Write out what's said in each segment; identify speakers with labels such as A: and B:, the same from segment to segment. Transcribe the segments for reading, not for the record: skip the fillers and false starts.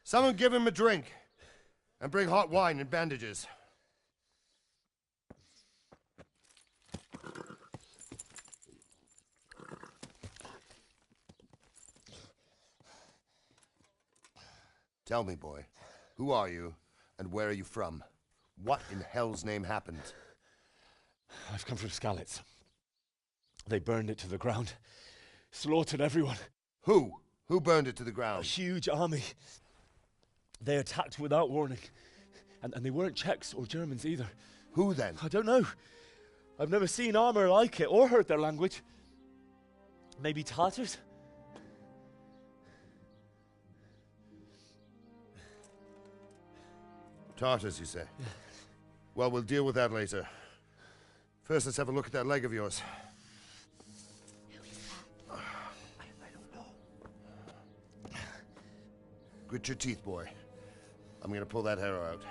A: Someone give him a drink. And bring hot wine and bandages. Tell me, boy, who are you and where are you from? What in hell's name happened?
B: I've come from Skalitz. They burned it to the ground. Slaughtered everyone.
A: Who? Who burned it to the
B: A
A: ground?
B: huge army. They attacked without warning. And they weren't Czechs or Germans either.
A: Who then?
B: I don't know. I've never seen armor like it or heard their language. Maybe Tatars?
A: Tartars, you say? Yeah. Well, we'll deal with that later. First, let's have a look at that leg of yours.
C: Who is that?
B: I don't know.
A: Grit your teeth, boy. I'm gonna pull that arrow out.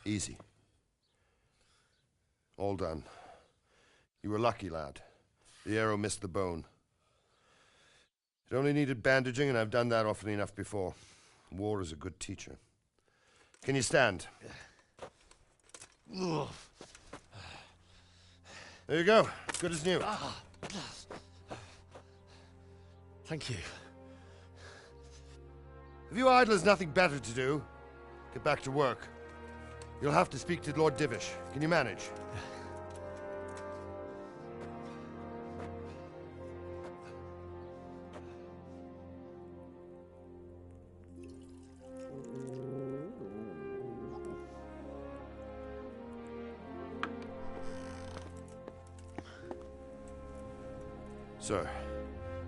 A: Easy. All done. You were lucky, lad. The arrow missed the bone. It only needed bandaging, and I've done that often enough before. War is a good teacher. Can you stand? There you go. Good as new.
B: Thank you.
A: If you idlers nothing better to do, get back to work. You'll have to speak to Lord Divish. Can you manage? Sir,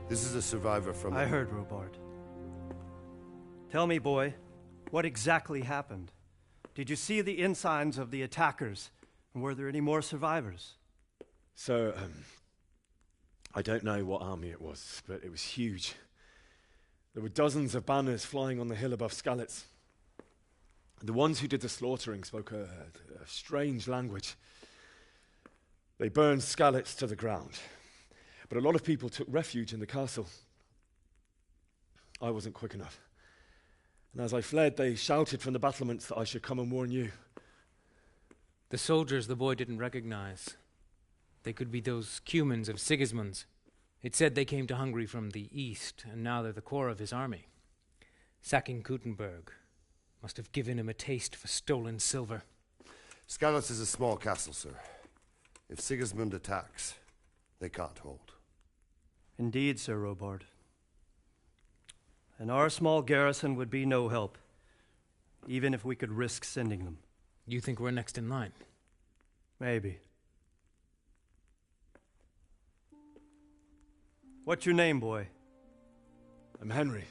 A: this is a survivor from...
D: I heard, Robard. Tell me, boy, what exactly happened? Did you see the ensigns of the attackers? And were there any more survivors?
B: So, I don't know what army it was, but it was huge. There were dozens of banners flying on the hill above Skalitz. The ones who did the slaughtering spoke a strange language. They burned Skalitz to the ground. But a lot of people took refuge in the castle. I wasn't quick enough. And as I fled, they shouted from the battlements that I should come and warn you.
E: The soldiers the boy didn't recognize. They could be those Cumans of Sigismund's. It said they came to Hungary from the east, and now they're the core of his army. Sacking Gutenberg must have given him a taste for stolen silver.
A: Skalitz is a small castle, sir. If Sigismund attacks, they can't hold.
D: Indeed, Sir Robard. And our small garrison would be no help, even if we could risk sending them.
E: You think we're next in line?
D: Maybe. What's your name, boy?
B: I'm Henry,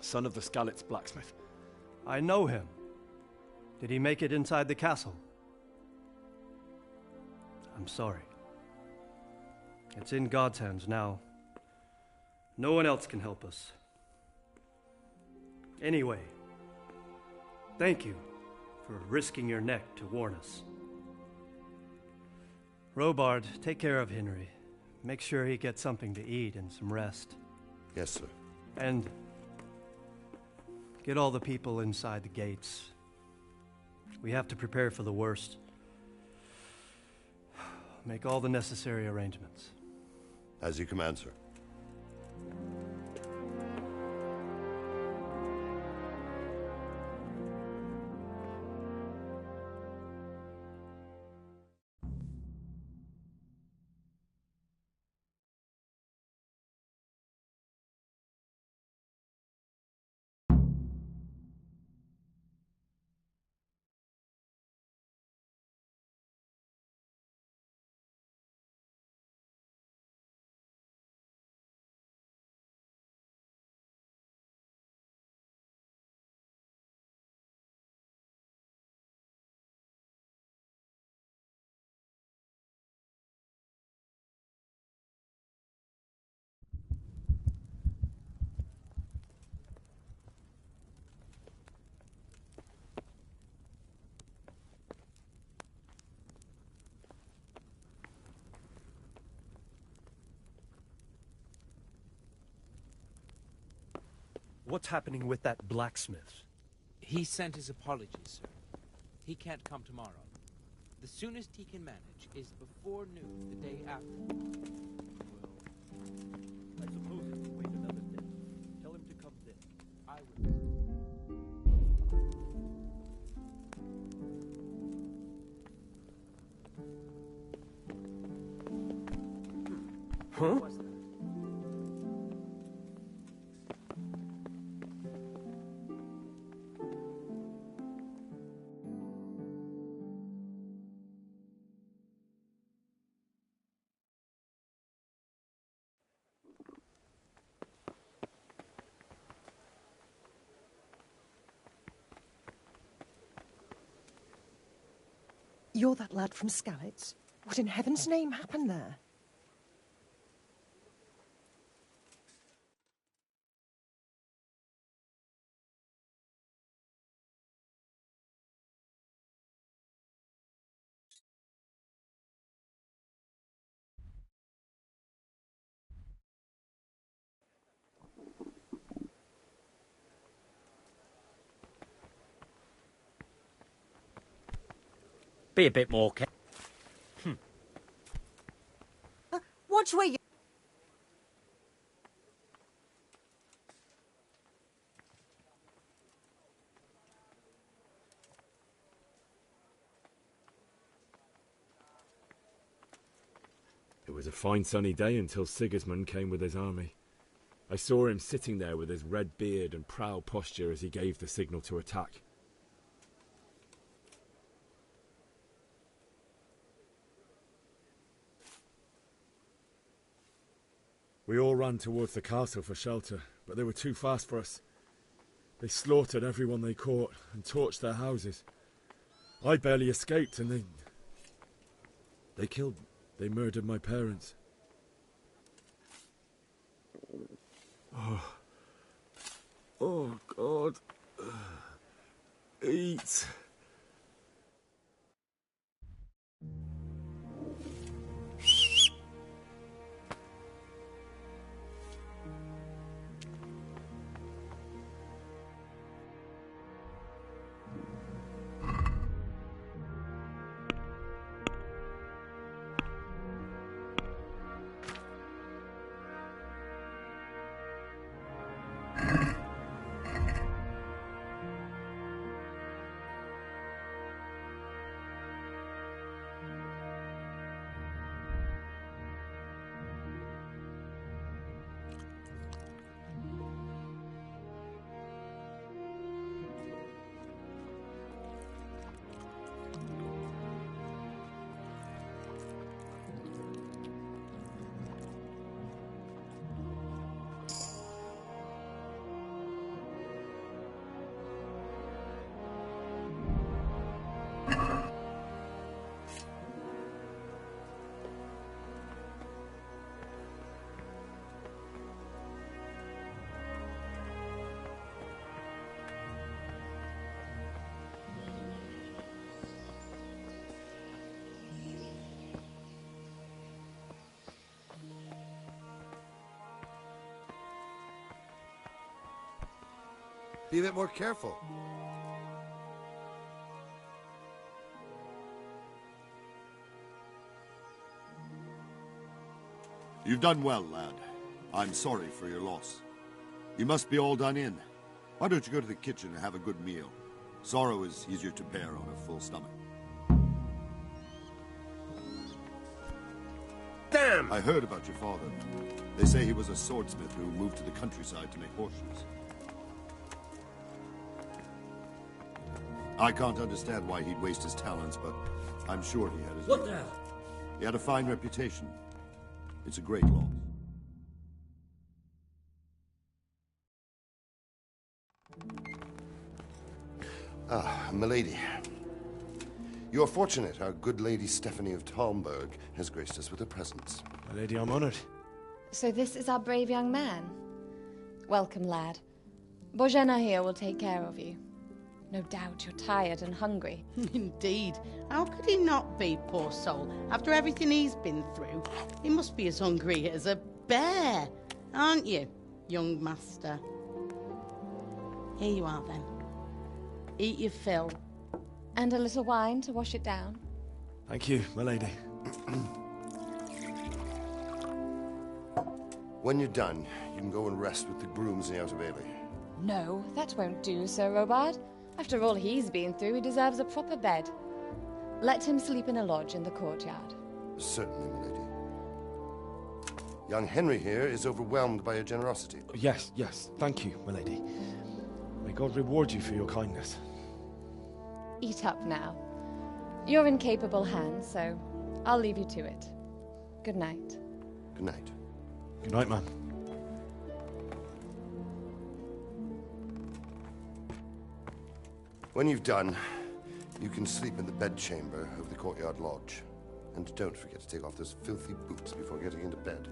B: son of the Skalitz blacksmith.
D: I know him. Did he make it inside the castle? I'm sorry. It's in God's hands now. No one else can help us. Anyway, thank you for risking your neck to warn us. Robard, take care of Henry. Make sure he gets something to eat and some rest.
A: Yes, sir.
D: And get all the people inside the gates. We have to prepare for the worst. Make all the necessary arrangements.
A: As you command, sir.
D: What's happening with that blacksmith?
E: He sent his apologies, sir. He can't come tomorrow. The soonest he can manage is before noon the day after.
D: I suppose if you wait another day, tell him to come then.
E: I will.
D: Huh?
F: You're that lad from Skalitz? What in heaven's name happened there?
G: Be a bit more careful.
F: Watch where you...
B: It was a fine sunny day until Sigismund came with his army. I saw him sitting there with his red beard and proud posture as he gave the signal to attack. We all ran towards the castle for shelter, but they were too fast for us. They slaughtered everyone they caught and torched their houses. I barely escaped, and they murdered my parents. Oh God. Eat.
A: Be a bit more careful.
H: You've done well, lad. I'm sorry for your loss. You must be all done in. Why don't you go to the kitchen and have a good meal? Sorrow is easier to bear on a full stomach.
A: Damn!
H: I heard about your father. They say he was a swordsmith who moved to the countryside to make horseshoes. I can't understand why he'd waste his talents, but I'm sure he had his...
G: What now?
H: He had a fine reputation. It's a great loss.
A: Ah, milady. You're fortunate. Our good lady Stephanie of Talmberg has graced us with her presence.
B: My lady, I'm honoured.
C: So this is our brave young man. Welcome, lad. Bozhena here will take care of you. No doubt you're tired and hungry.
I: Indeed. How could he not be, poor soul? After everything he's been through, he must be as hungry as a bear, aren't you, young master? Here you are, then. Eat your fill.
C: And a little wine to wash it down.
B: Thank you, my lady.
A: When you're done, you can go and rest with the grooms in the Outer Bailey.
C: No, that won't do, Sir Robard. After all he's been through, he deserves a proper bed. Let him sleep in a lodge in the courtyard.
A: Certainly, my lady. Young Henry here is overwhelmed by your generosity.
B: Yes, yes, thank you, my lady. May God reward you for your kindness.
C: Eat up now. You're in capable hands, so I'll leave you to it. Good night.
A: Good night.
B: Good night, ma'am.
A: When you've done, you can sleep in the bedchamber of the courtyard lodge. And don't forget to take off those filthy boots before getting into bed.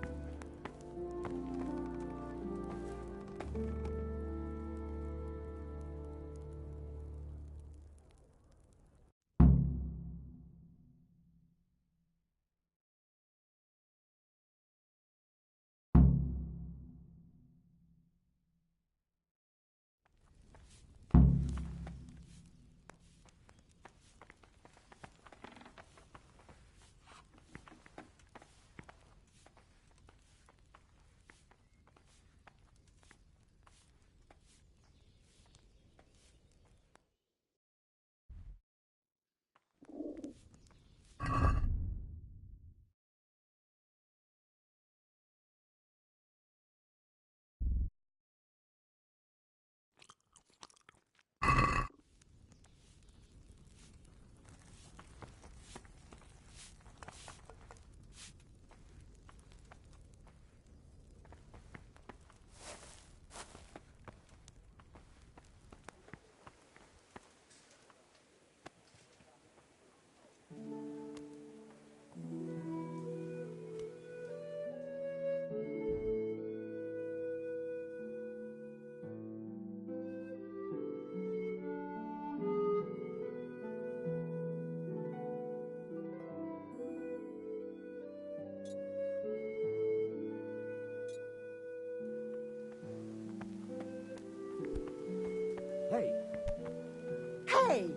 F: Hey! Hey!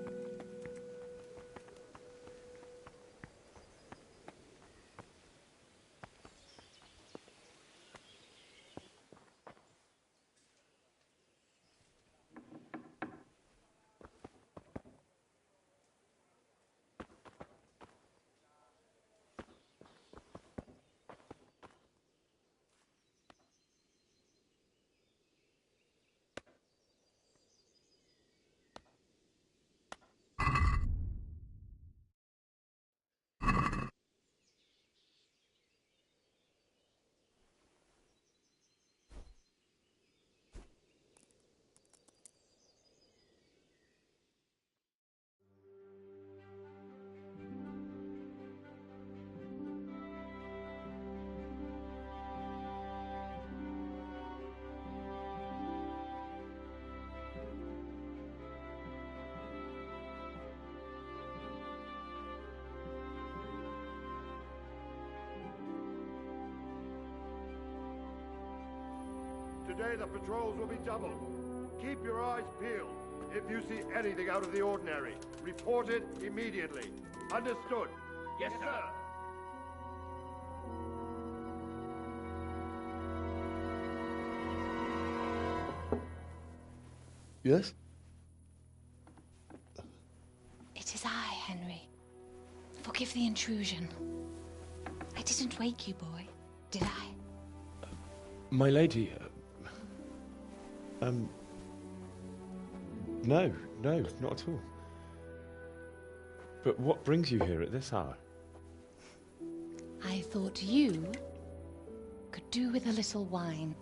A: Today the patrols will be doubled. Keep your eyes peeled. If you see anything out of the ordinary, report it immediately. Understood? Yes, sir.
B: Yes?
C: It is I, Henry. Forgive the intrusion. I didn't wake you, boy, did I?
B: My lady, no, not at all. But what brings you here at this hour?
C: I thought you could do with a little wine.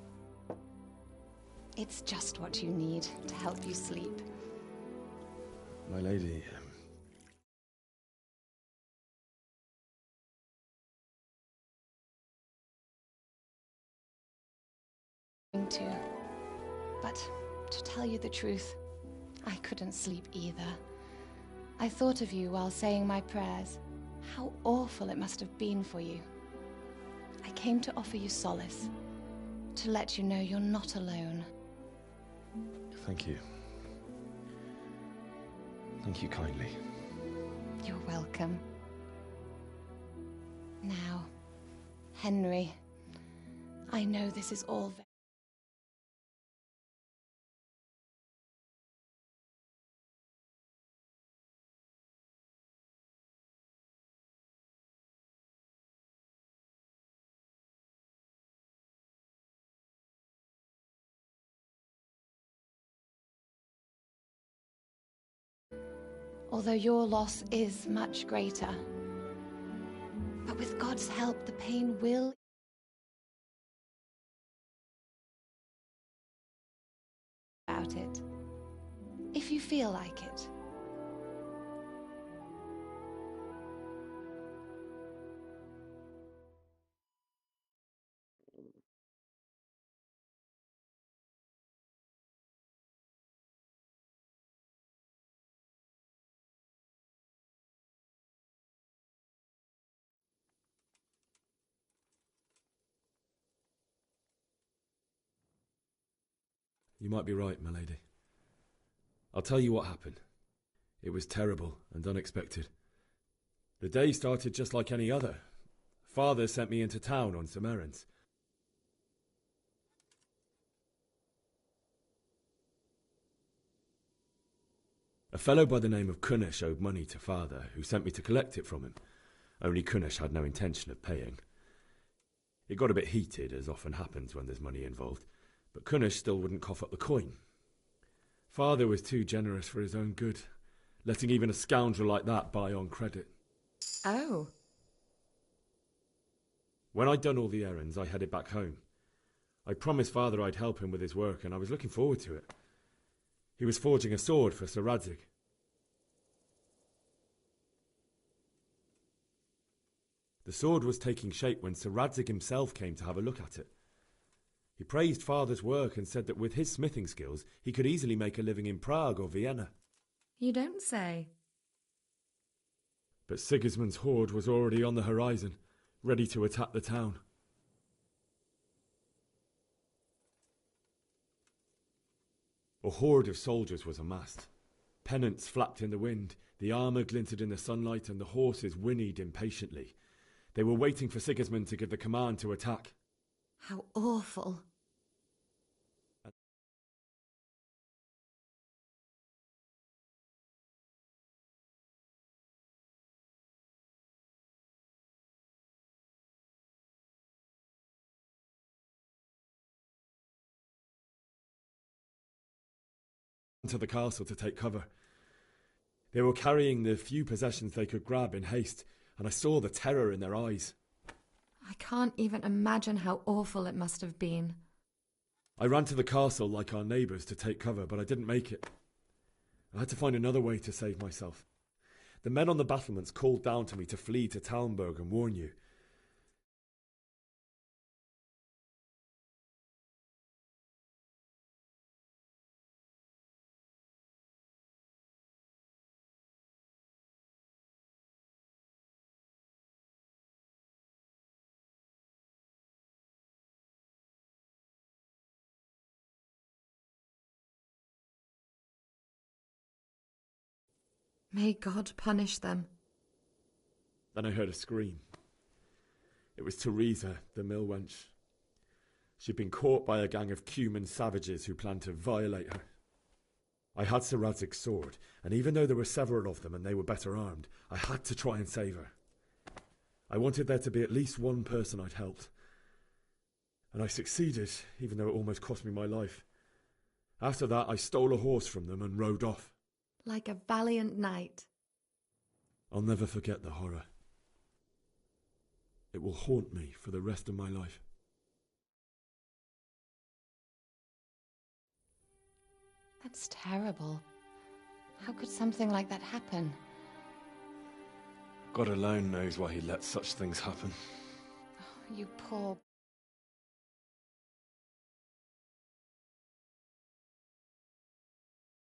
C: It's just what you need to help you sleep.
B: My lady,
C: But to tell you the truth, I couldn't sleep either. I thought of you while saying my prayers. How awful it must have been for you. I came to offer you solace, to let you know you're not alone.
B: thank you. Thank you kindly.
C: You're welcome. Now, Henry, I know this is all very... Although your loss is much greater. But with God's help, the pain will... about it. If you feel like it.
B: You might be right, my lady. I'll tell you what happened. It was terrible and unexpected. The day started just like any other. Father sent me into town on some errands. A fellow by the name of Kunish owed money to Father, who sent me to collect it from him. Only Kunish had no intention of paying. It got a bit heated, as often happens when there's money involved, but Kunish still wouldn't cough up the coin. Father was too generous for his own good, letting even a scoundrel like that buy on credit.
G: Oh.
B: When I'd done all the errands, I headed back home. I promised Father I'd help him with his work, and I was looking forward to it. He was forging a sword for Sir Radzig. The sword was taking shape when Sir Radzig himself came to have a look at it. He praised Father's work and said that with his smithing skills, he could easily make a living in Prague or Vienna.
G: You don't say.
B: But Sigismund's horde was already on the horizon, ready to attack the town. A horde of soldiers was amassed. Pennants flapped in the wind, the armour glinted in the sunlight, and the horses whinnied impatiently. They were waiting for Sigismund to give the command to attack.
G: How awful.
B: To the castle to take cover. They were carrying the few possessions they could grab in haste, and I saw the terror in their eyes.
G: I can't even imagine how awful it must have been.
B: I ran to the castle like our neighbours to take cover, but I didn't make it. I had to find another way to save myself. The men on the battlements called down to me to flee to Talmberg and warn you.
G: May God punish them.
B: Then I heard a scream. It was Teresa, the mill wench. She'd been caught by a gang of Cuman savages who planned to violate her. I had Sir Radzig's sword, and even though there were several of them and they were better armed, I had to try and save her. I wanted there to be at least one person I'd helped. And I succeeded, even though it almost cost me my life. After that, I stole a horse from them and rode off.
G: Like a valiant knight.
B: I'll never forget the horror. It will haunt me for the rest of my life.
C: That's terrible. How could something like that happen?
B: God alone knows why he lets such things happen.
C: Oh, you poor